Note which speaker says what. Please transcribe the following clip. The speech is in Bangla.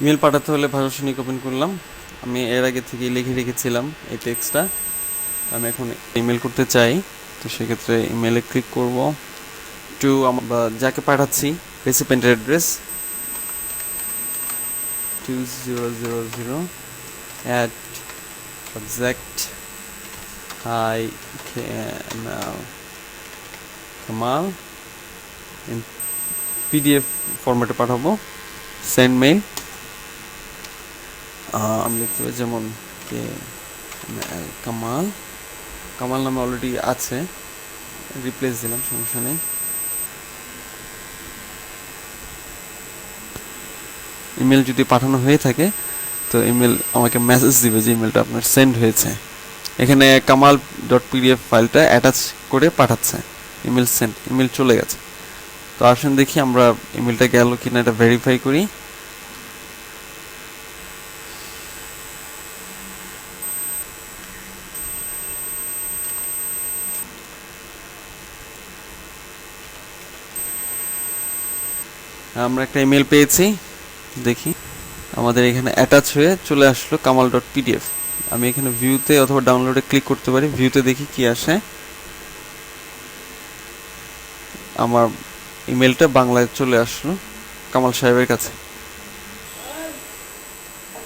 Speaker 1: ইমেল পাঠাতে হলে ভাষা সৈনিক ওপেন করলাম। আমি এর আগে থেকে লিখে রেখেছিলাম এই টেক্সটটা। আমি এখন ইমেল করতে চাই, তো সেক্ষেত্রে ইমেলে ক্লিক করব। টু বা যাকে পাঠাচ্ছি রেসিপিয়েন্টের address 2000 at exact hi kamal in PDF ফরম্যাটে পাঠাবো। সেন্ড মেইল আমি লিখতে পারি যেমন কামাল কামাল নামে অলরেডি আছে, রিপ্লেস দিলাম, সমস্যা নেই। ইমেল যদি পাঠানো হয়ে থাকে তো ইমেল আমাকে মেসেজ দিবে যে ইমেলটা আপনার সেন্ড হয়েছে। এখানে কামাল ডট পিডিএফ ফাইলটা অ্যাটাচ করে পাঠাচ্ছে, ইমেল সেন্ড, ইমেল চলে গেছে। তো আসুন দেখি আমরা ইমেলটা গেল কিনা এটা ভেরিফাই করি। আমরা একটা ইমেল পেয়েছি, দেখি আমাদের এখানে অ্যাটাচ হয়ে চলে আসলো কামাল ডট পিডিএফ। আমি এখানে ভিউতে অথবা ডাউনলোডে ক্লিক করতে পারি, ভিউতে দেখি কি আসে। আমার ইমেলটা বাংলায় চলে আসলো কামাল সাহেবের কাছে।